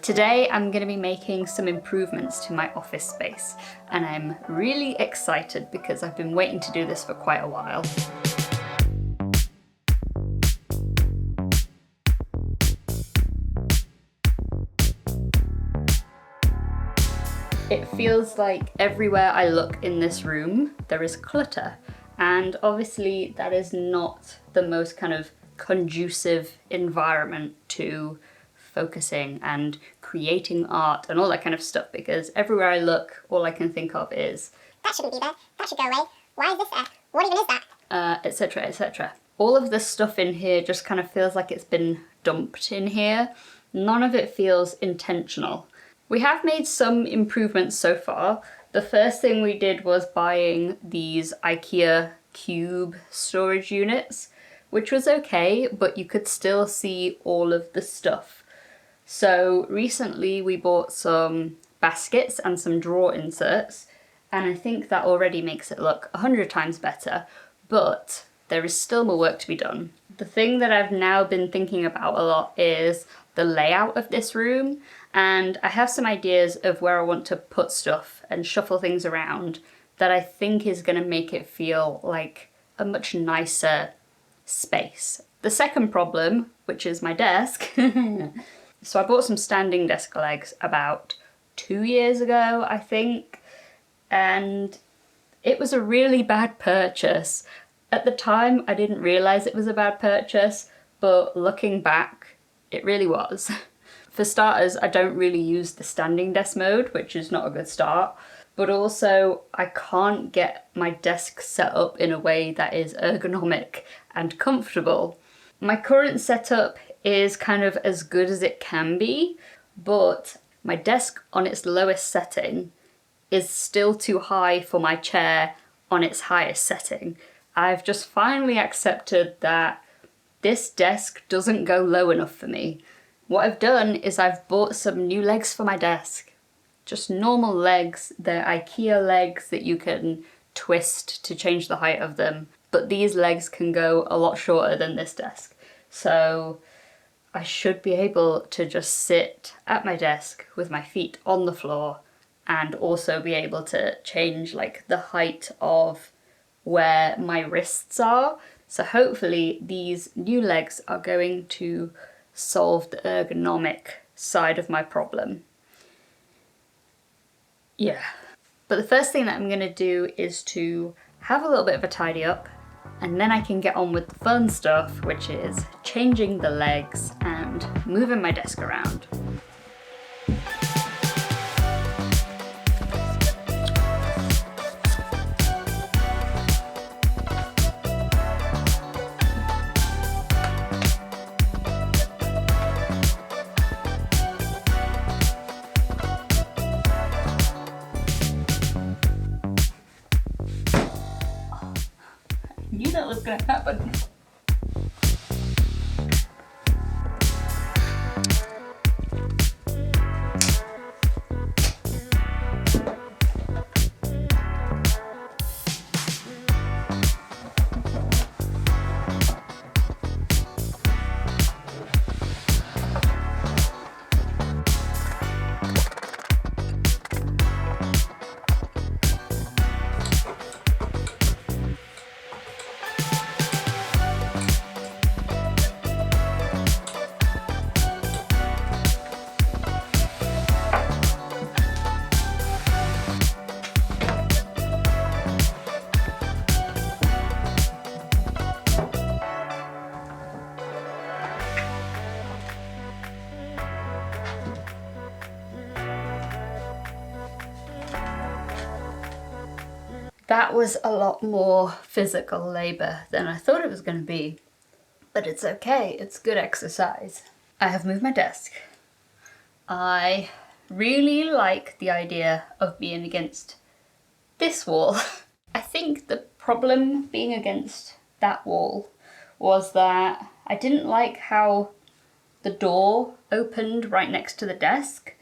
Today I'm going to be making some improvements to my office space, and I'm really excited because I've been waiting to do this for quite a while. It feels like everywhere I look in this room there is clutter, and obviously that is not the most kind of conducive environment to focusing and creating art and all that kind of stuff, because everywhere I look all I can think of is that shouldn't be there, that should go away, why is this there, what even is that, etc, etc. All of this stuff in here just kind of feels like it's been dumped in here. None of it feels intentional. We have made some improvements so far. The first thing we did was buying these IKEA cube storage units, which was okay, but you could still see all of the stuff. So recently we bought some baskets and some drawer inserts, and I think that already makes it look 100 times better, but there is still more work to be done. The thing that I've now been thinking about a lot is the layout of this room, and I have some ideas of where I want to put stuff and shuffle things around that I think is going to make it feel like a much nicer space. The second problem, which is my desk, so I bought some standing desk legs about 2 years ago, I think, and it was a really bad purchase. At the time, I didn't realise it was a bad purchase, but looking back, it really was. For starters, I don't really use the standing desk mode, which is not a good start, but also I can't get my desk set up in a way that is ergonomic and comfortable. My current setup is kind of as good as it can be, but my desk on its lowest setting is still too high for my chair on its highest setting. I've just finally accepted that this desk doesn't go low enough for me. What I've done is I've bought some new legs for my desk. Just normal legs. They're IKEA legs that you can twist to change the height of them, but these legs can go a lot shorter than this desk. So I should be able to just sit at my desk with my feet on the floor and also be able to change like the height of where my wrists are. So hopefully these new legs are going to solve the ergonomic side of my problem. Yeah. But the first thing that I'm going to do is to have a little bit of a tidy up, and then I can get on with the fun stuff, which is changing the legs and moving my desk around. I knew that was going to happen. That was a lot more physical labour than I thought it was going to be, but it's okay, it's good exercise. I have moved my desk. I really like the idea of being against this wall. I think the problem being against that wall was that I didn't like how the door opened right next to the desk.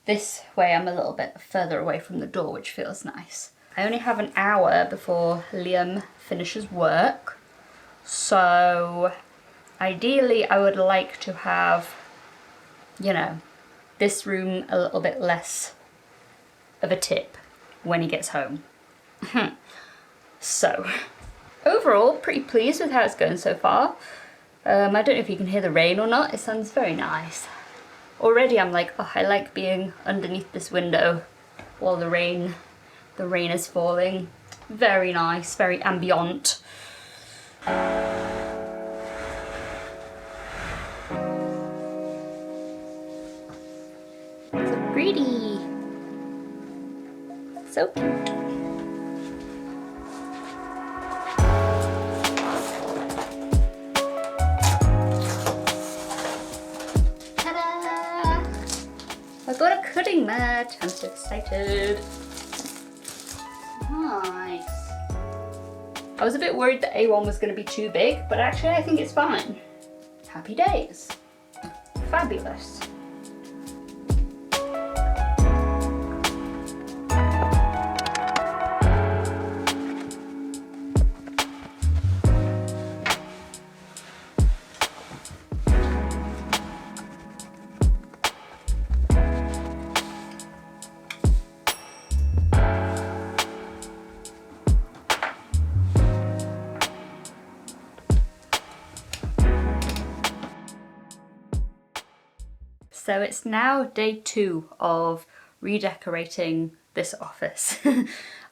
This way I'm a little bit further away from the door, which feels nice. I only have an hour before Liam finishes work, so ideally I would like to have, you know, this room a little bit less of a tip when he gets home. So, overall, pretty pleased with how it's going so far. I don't know if you can hear the rain or not, it sounds very nice. Already I'm like, oh, I like being underneath this window while the rain is falling. Very nice, very ambient. So pretty. So cute. Ta-da! I got a cutting mat. I'm so excited. Nice. I was a bit worried that A1 was going to be too big, but actually I think it's fine. Happy days. Fabulous. So it's now day 2 of redecorating this office.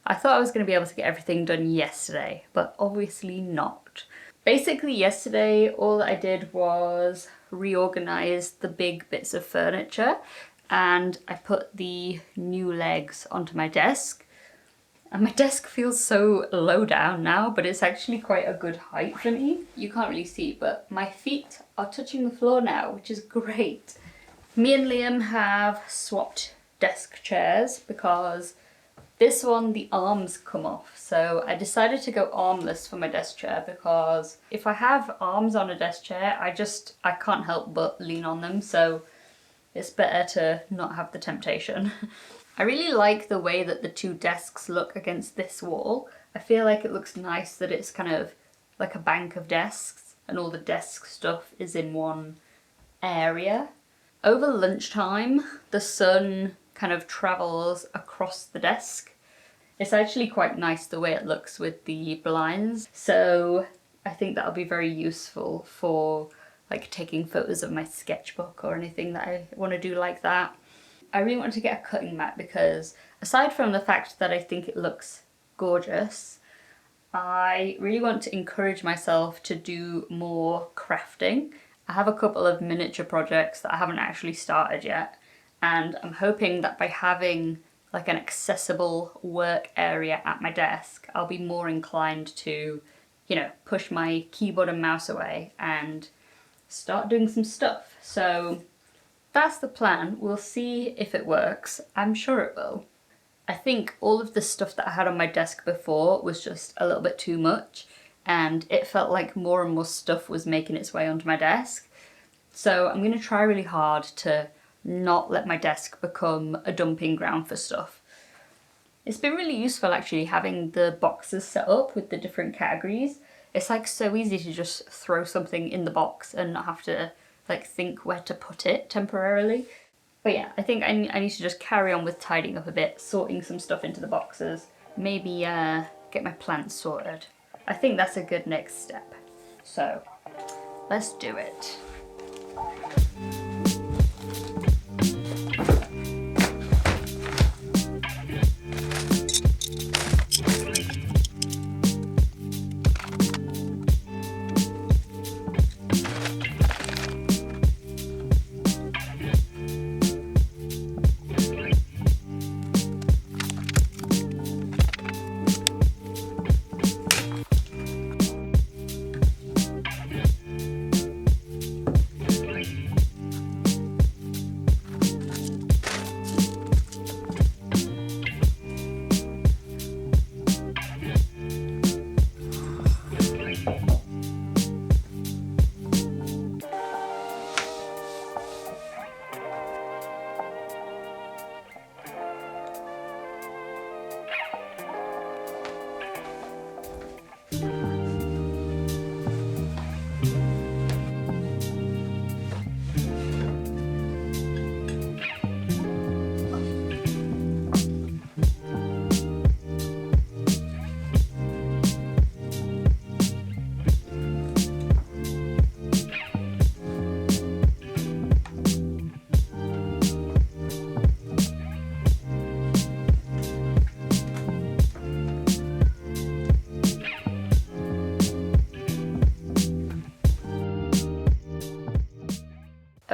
I thought I was going to be able to get everything done yesterday, but obviously not. Basically yesterday all I did was reorganize the big bits of furniture, and I put the new legs onto my desk. And my desk feels so low down now, but it's actually quite a good height for me. You can't really see, but my feet are touching the floor now, which is great. Me and Liam have swapped desk chairs because this one, the arms come off. So I decided to go armless for my desk chair because if I have arms on a desk chair, I can't help but lean on them. So it's better to not have the temptation. I really like the way that the 2 desks look against this wall. I feel like it looks nice that it's kind of like a bank of desks and all the desk stuff is in one area. Over lunchtime, the sun kind of travels across the desk. It's actually quite nice the way it looks with the blinds. So I think that'll be very useful for like taking photos of my sketchbook or anything that I want to do like that. I really want to get a cutting mat because aside from the fact that I think it looks gorgeous, I really want to encourage myself to do more crafting. I have a couple of miniature projects that I haven't actually started yet, and I'm hoping that by having like an accessible work area at my desk, I'll be more inclined to, you know, push my keyboard and mouse away and start doing some stuff. So that's the plan. We'll see if it works. I'm sure it will. I think all of the stuff that I had on my desk before was just a little bit too much, and it felt like more and more stuff was making its way onto my desk. So I'm going to try really hard to not let my desk become a dumping ground for stuff. It's been really useful actually having the boxes set up with the different categories. It's like so easy to just throw something in the box and not have to like think where to put it temporarily. But yeah, I think I need to just carry on with tidying up a bit, sorting some stuff into the boxes, maybe get my plants sorted. I think that's a good next step. So let's do it.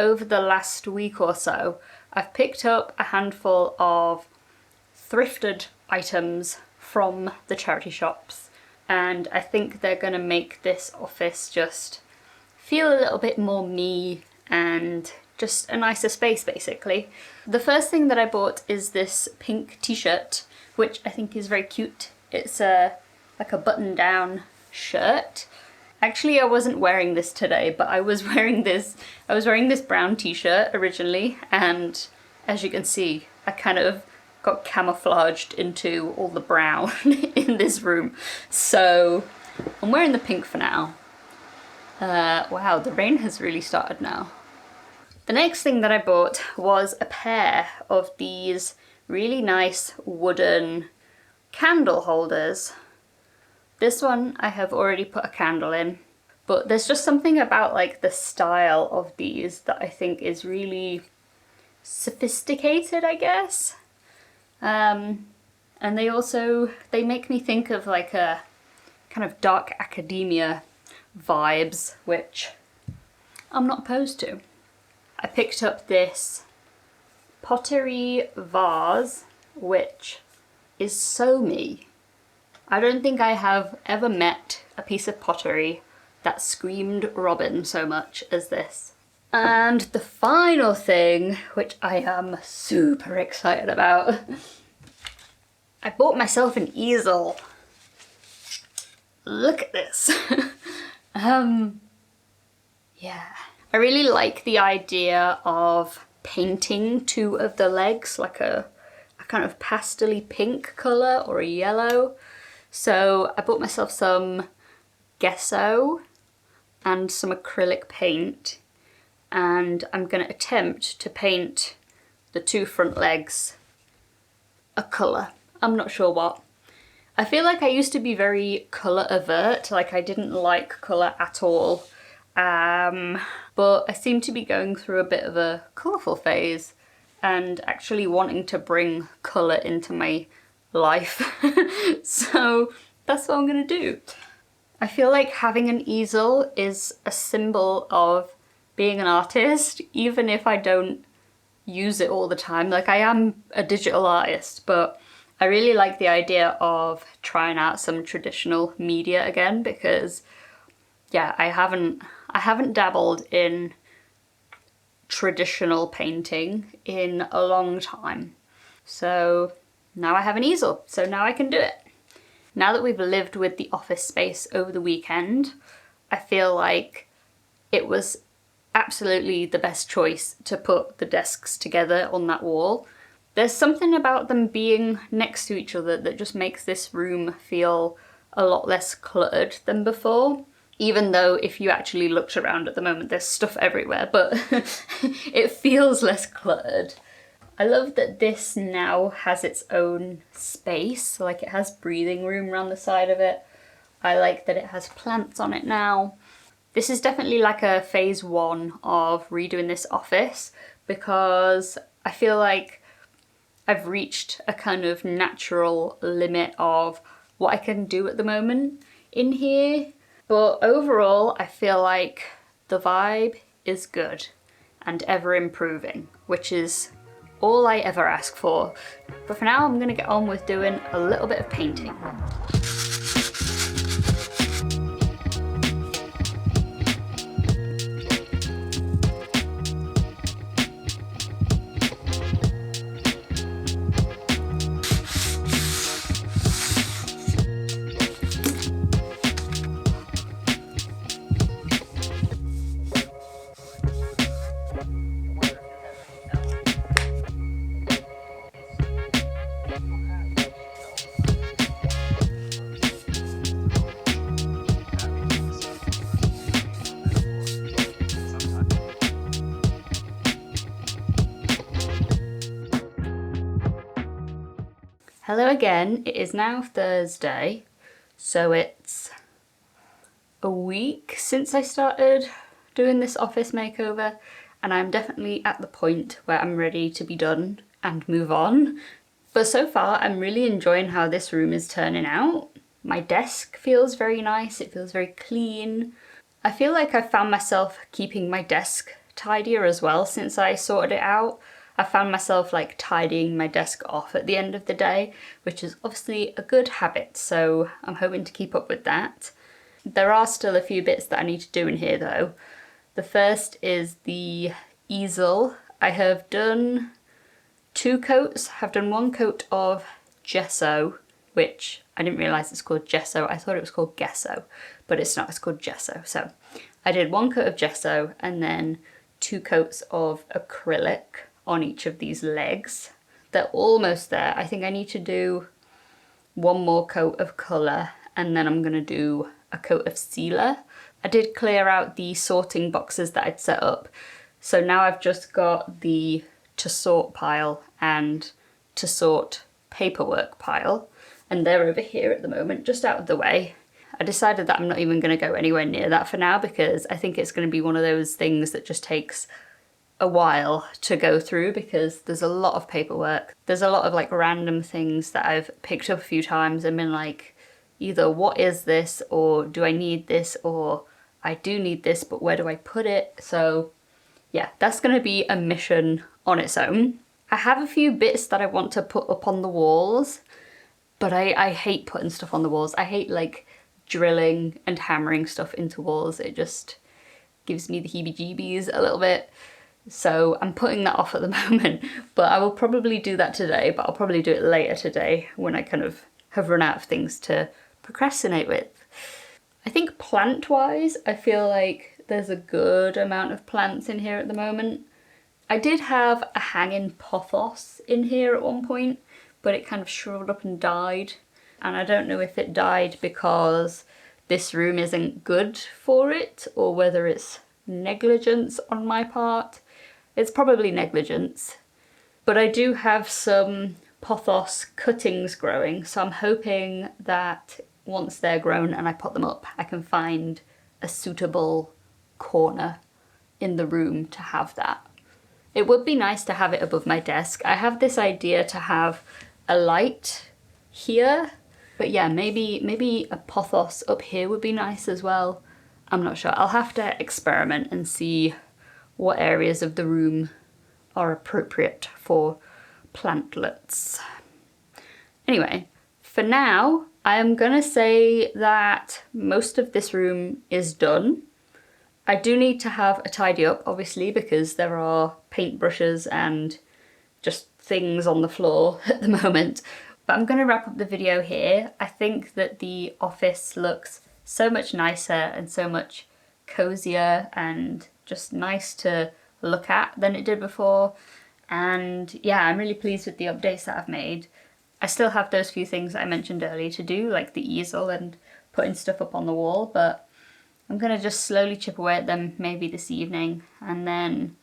over the last week or so, I've picked up a handful of thrifted items from the charity shops, and I think they're gonna make this office just feel a little bit more me and just a nicer space, basically. The first thing that I bought is this pink t-shirt, which I think is very cute. It's like a button-down shirt. Actually, I wasn't wearing this today, but I was wearing this brown t-shirt originally, and as you can see, I kind of got camouflaged into all the brown in this room. So I'm wearing the pink for now. Wow, the rain has really started now. The next thing that I bought was a pair of these really nice wooden candle holders. This one I have already put a candle in, but there's just something about like the style of these that I think is really sophisticated, I guess. And they make me think of like a kind of dark academia vibes, which I'm not opposed to. I picked up this pottery vase, which is so me. I don't think I have ever met a piece of pottery that screamed Robin so much as this. And the final thing, which I am super excited about, I bought myself an easel. Look at this. Yeah. I really like the idea of painting two of the legs like a kind of pastel-y pink colour or a yellow. So I bought myself some gesso and some acrylic paint, and I'm going to attempt to paint the two front legs a colour. I'm not sure what. I feel like I used to be very colour avert, like I didn't like colour at all. But I seem to be going through a bit of a colourful phase and actually wanting to bring colour into my life. So that's what I'm gonna do. I feel like having an easel is a symbol of being an artist, even if I don't use it all the time. Like, I am a digital artist, but I really like the idea of trying out some traditional media again, because yeah, I haven't dabbled in traditional painting in a long time. So now I have an easel, so now I can do it. Now that we've lived with the office space over the weekend, I feel like it was absolutely the best choice to put the desks together on that wall. There's something about them being next to each other that just makes this room feel a lot less cluttered than before. Even though if you actually looked around at the moment, there's stuff everywhere, but it feels less cluttered. I love that this now has its own space, like it has breathing room around the side of it. I like that it has plants on it now. This is definitely like a phase one of redoing this office, because I feel like I've reached a kind of natural limit of what I can do at the moment in here. But overall, I feel like the vibe is good and ever improving, which is all I ever ask for. But for now, I'm gonna get on with doing a little bit of painting. Hello again, it is now Thursday, so it's a week since I started doing this office makeover, and I'm definitely at the point where I'm ready to be done and move on. But so far, I'm really enjoying how this room is turning out. My desk feels very nice, it feels very clean. I feel like I've found myself keeping my desk tidier as well since I sorted it out. I found myself like tidying my desk off at the end of the day, which is obviously a good habit, so I'm hoping to keep up with that. There are still a few bits that I need to do in here though. The first is the easel. I have done 2 coats. I've done 1 coat of gesso, which I didn't realise it's called gesso. I thought it was called gesso, but it's not, it's called gesso. So I did 1 coat of gesso and then 2 coats of acrylic on each of these legs. They're almost there. I think I need to do 1 more coat of colour and then I'm gonna do a coat of sealer. I did clear out the sorting boxes that I'd set up. So now I've just got the to sort pile and to sort paperwork pile. And they're over here at the moment, just out of the way. I decided that I'm not even gonna go anywhere near that for now because I think it's gonna be one of those things that just takes a while to go through because there's a lot of paperwork. There's a lot of like random things that I've picked up a few times and been like, either what is this, or do I need this, or I do need this, but where do I put it? So yeah, that's gonna be a mission on its own. I have a few bits that I want to put up on the walls, but I hate putting stuff on the walls. I hate like drilling and hammering stuff into walls. It just gives me the heebie-jeebies a little bit. So I'm putting that off at the moment, but I will probably do that today, but I'll probably do it later today when I kind of have run out of things to procrastinate with. I think plant-wise, I feel like there's a good amount of plants in here at the moment. I did have a hanging pothos in here at one point, but it kind of shriveled up and died. And I don't know if it died because this room isn't good for it or whether it's negligence on my part. It's probably negligence. But I do have some pothos cuttings growing, so I'm hoping that once they're grown and I put them up, I can find a suitable corner in the room to have that. It would be nice to have it above my desk. I have this idea to have a light here, but yeah, maybe a pothos up here would be nice as well. I'm not sure. I'll have to experiment and see what areas of the room are appropriate for plantlets. Anyway, for now, I am gonna say that most of this room is done. I do need to have a tidy up, obviously, because there are paintbrushes and just things on the floor at the moment. But I'm gonna wrap up the video here. I think that the office looks so much nicer and so much cozier and just nice to look at than it did before. And yeah, I'm really pleased with the updates that I've made. I still have those few things that I mentioned earlier to do, like the easel and putting stuff up on the wall, but I'm gonna just slowly chip away at them maybe this evening, and then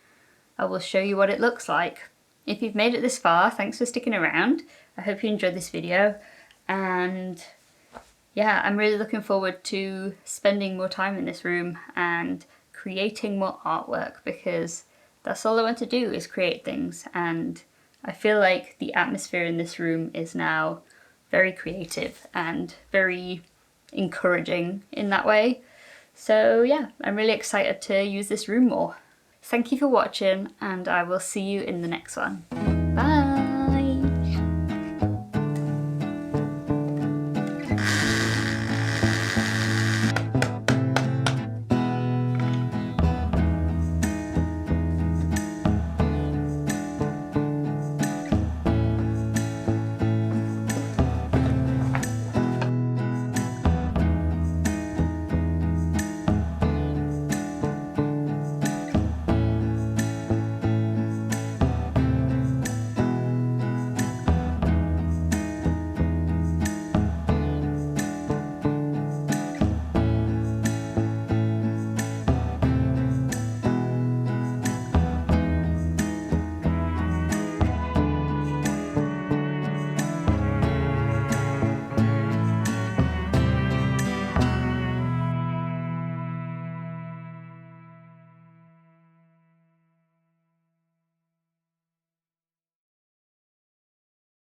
I will show you what it looks like. If you've made it this far, thanks for sticking around. I hope you enjoyed this video, and yeah, I'm really looking forward to spending more time in this room and creating more artwork, because that's all I want to do is create things, and I feel like the atmosphere in this room is now very creative and very encouraging in that way. So yeah, I'm really excited to use this room more. Thank you for watching, and I will see you in the next one. Bye!